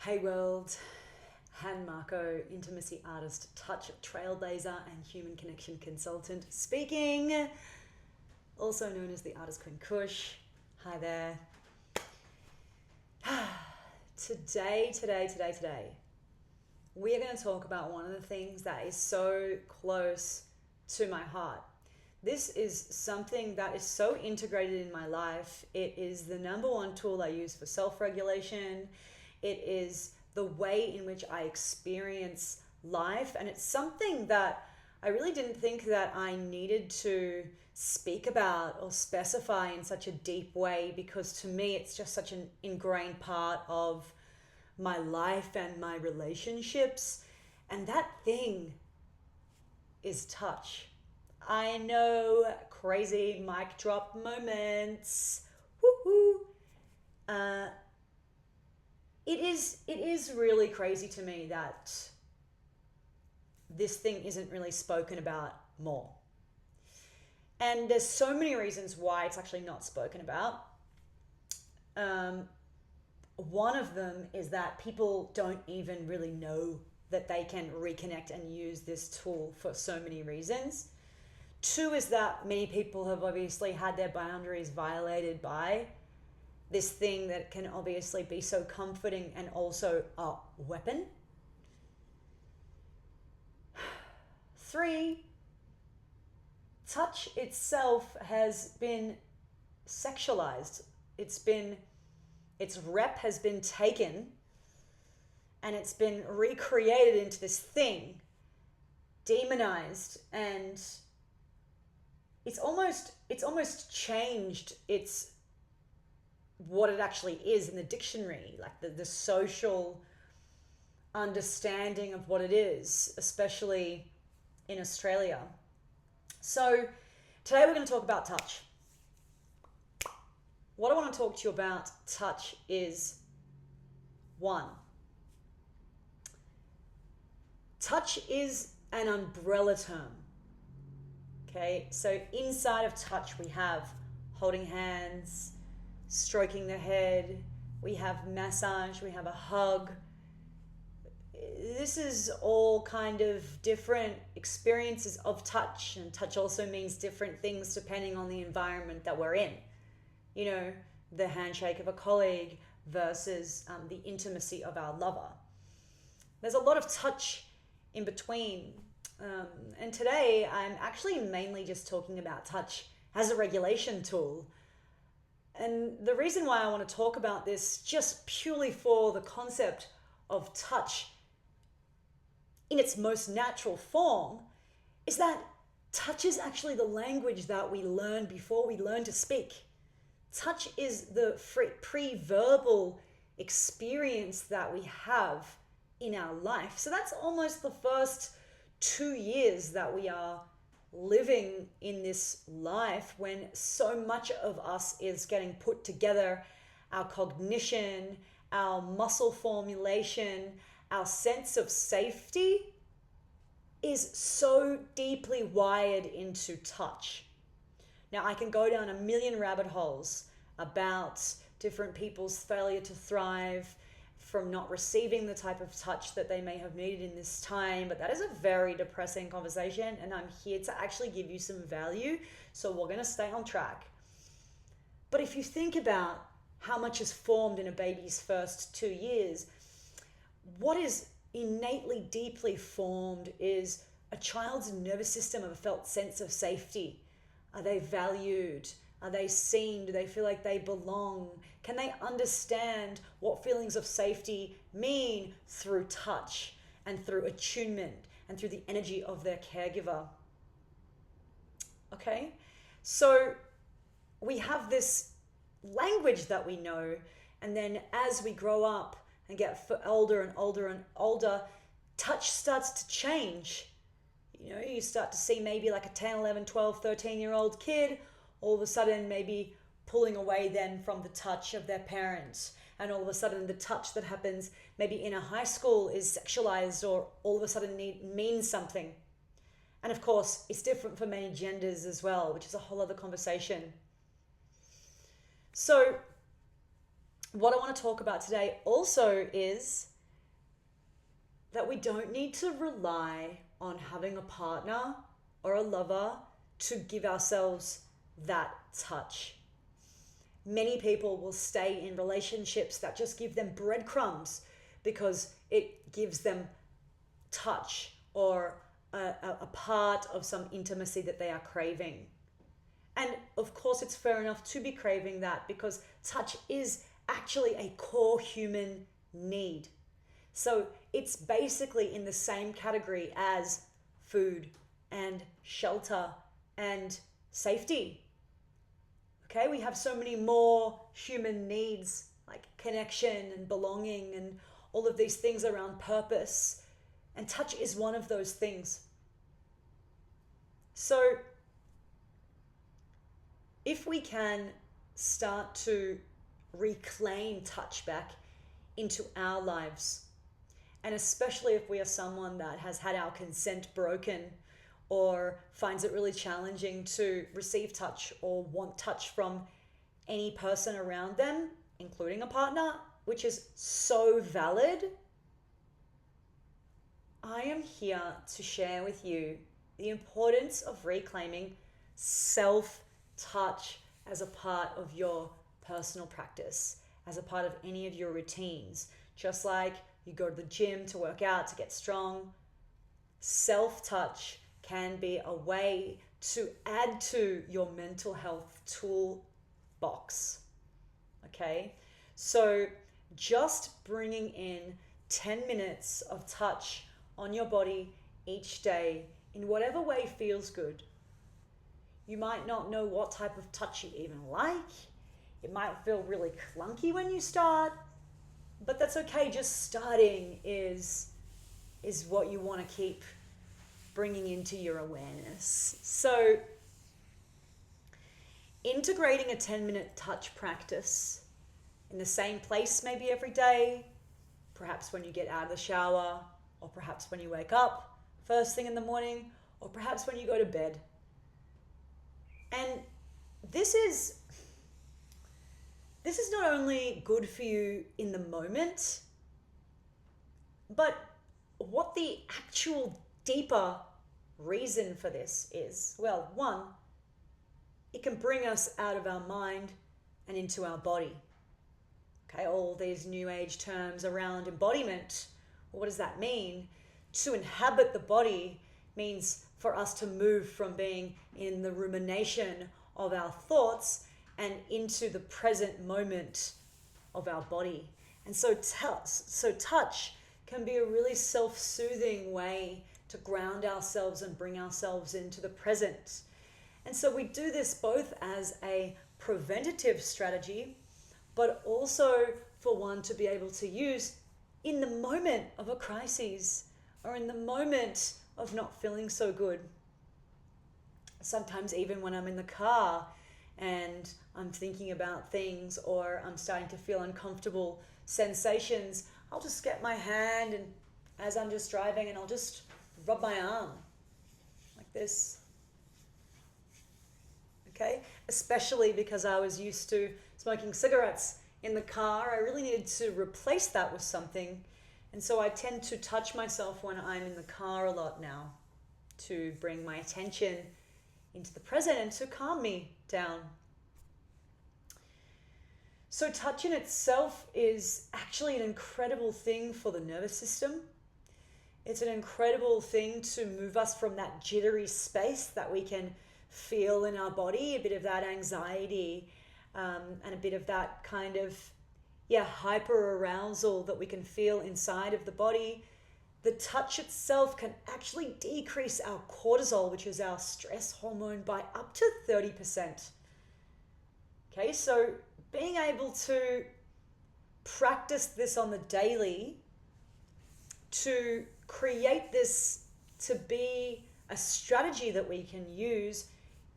Hey world, Han Marco, intimacy artist, touch trailblazer, and human connection consultant speaking, also known as the artist Queen Kush. Hi there. Today, we are going to talk about one of the things that is so close to my heart. This is something that is so integrated in my life. It is the number one tool I use for self-regulation. It is the way in which I experience life. And it's something that I really didn't think that I needed to speak about or specify in such a deep way, because to me, it's just such an ingrained part of my life and my relationships. And that thing is touch. I know, crazy mic drop moments. Woohoo! It is really crazy to me that this thing isn't really spoken about more. And there's so many reasons why it's actually not spoken about. One of them is that people don't even really know that they can reconnect and use this tool for so many reasons. Two is that many people have obviously had their boundaries violated by this thing that can obviously be so comforting and also a weapon. Three, touch itself has been sexualized. Its rep has been taken and it's been recreated into this thing, demonized, and it's almost changed what it actually is in the dictionary, like the social understanding of what it is, especially in Australia. So today we're going to talk about touch. What I want to talk to you about touch is, one, touch is an umbrella term. Okay, so inside of touch we have holding hands, stroking the head, we have massage, we have a hug. This is all kind of different experiences of touch, and touch also means different things depending on the environment that we're in. You know, the handshake of a colleague versus the intimacy of our lover. There's a lot of touch in between. And today I'm actually mainly just talking about touch as a regulation tool. And the reason why I want to talk about this, just purely for the concept of touch in its most natural form, is that touch is actually the language that we learn before we learn to speak. Touch is the pre-verbal experience that we have in our life. So that's almost the first 2 years that we are living in this life, when so much of us is getting put together. Our cognition, our muscle formulation, our sense of safety is so deeply wired into touch. Now, I can go down a million rabbit holes about different people's failure to thrive from not receiving the type of touch that they may have needed in this time, but that is a very depressing conversation, and I'm here to actually give you some value, so we're going to stay on track. But if you think about how much is formed in a baby's first 2 years, what is innately deeply formed is a child's nervous system of a felt sense of safety. Are they valued? Are they seen? Do they feel like they belong? Can they understand what feelings of safety mean through touch and through attunement and through the energy of their caregiver? Okay, so we have this language that we know, and then as we grow up and get older and older and older, touch starts to change. You know, you start to see maybe like a 10, 11, 12, 13-year-old kid all of a sudden maybe pulling away then from the touch of their parents. And all of a sudden the touch that happens maybe in a high school is sexualized, or all of a sudden means something. And of course, it's different for many genders as well, which is a whole other conversation. So what I want to talk about today also is that we don't need to rely on having a partner or a lover to give ourselves that touch. Many people will stay in relationships that just give them breadcrumbs because it gives them touch or a part of some intimacy that they are craving. And of course, it's fair enough to be craving that because touch is actually a core human need. So it's basically in the same category as food and shelter and safety. Okay, we have so many more human needs like connection and belonging and all of these things around purpose. And touch is one of those things. So if we can start to reclaim touch back into our lives, and especially if we are someone that has had our consent broken or finds it really challenging to receive touch or want touch from any person around them, including a partner, which is so valid, I am here to share with you the importance of reclaiming self-touch as a part of your personal practice, as a part of any of your routines. Just like you go to the gym to work out, to get strong, self-touch can be a way to add to your mental health toolbox. Okay? So just bringing in 10 minutes of touch on your body each day in whatever way feels good. You might not know what type of touch you even like. It might feel really clunky when you start, but that's okay. Just starting is what you want to keep bringing into your awareness. So integrating a 10-minute touch practice in the same place maybe every day, perhaps when you get out of the shower, or perhaps when you wake up first thing in the morning, or perhaps when you go to bed. And this is not only good for you in the moment, but what the actual deeper reason for this is, well, one, it can bring us out of our mind and into our body. Okay, all these new age terms around embodiment. What does that mean? To inhabit the body means for us to move from being in the rumination of our thoughts and into the present moment of our body. And so touch can be a really self-soothing way to ground ourselves and bring ourselves into the present. And so we do this both as a preventative strategy, but also for one to be able to use in the moment of a crisis or in the moment of not feeling so good. Sometimes even when I'm in the car and I'm thinking about things or I'm starting to feel uncomfortable sensations, I'll just get my hand and as I'm just driving and I'll just rub my arm like this. Okay? Especially because I was used to smoking cigarettes in the car. I really needed to replace that with something. And so I tend to touch myself when I'm in the car a lot now to bring my attention into the present and to calm me down. So touch in itself is actually an incredible thing for the nervous system. It's an incredible thing to move us from that jittery space that we can feel in our body, a bit of that anxiety and a bit of that kind of hyper arousal that we can feel inside of the body. The touch itself can actually decrease our cortisol, which is our stress hormone, by up to 30%. Okay, so being able to practice this on the daily, to create this to be a strategy that we can use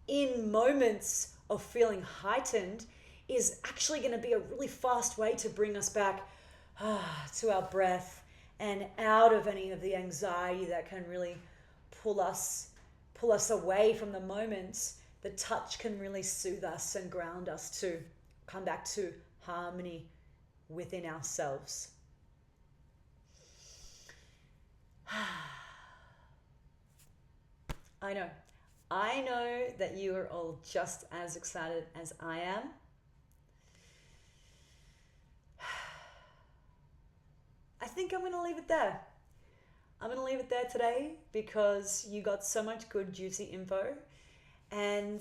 in moments of feeling heightened, is actually going to be a really fast way to bring us back to our breath and out of any of the anxiety that can really pull us away from the moment. The touch can really soothe us and ground us to come back to harmony within ourselves. I know. I know that you are all just as excited as I am. I think I'm going to leave it there. I'm going to leave it there today because you got so much good, juicy info. And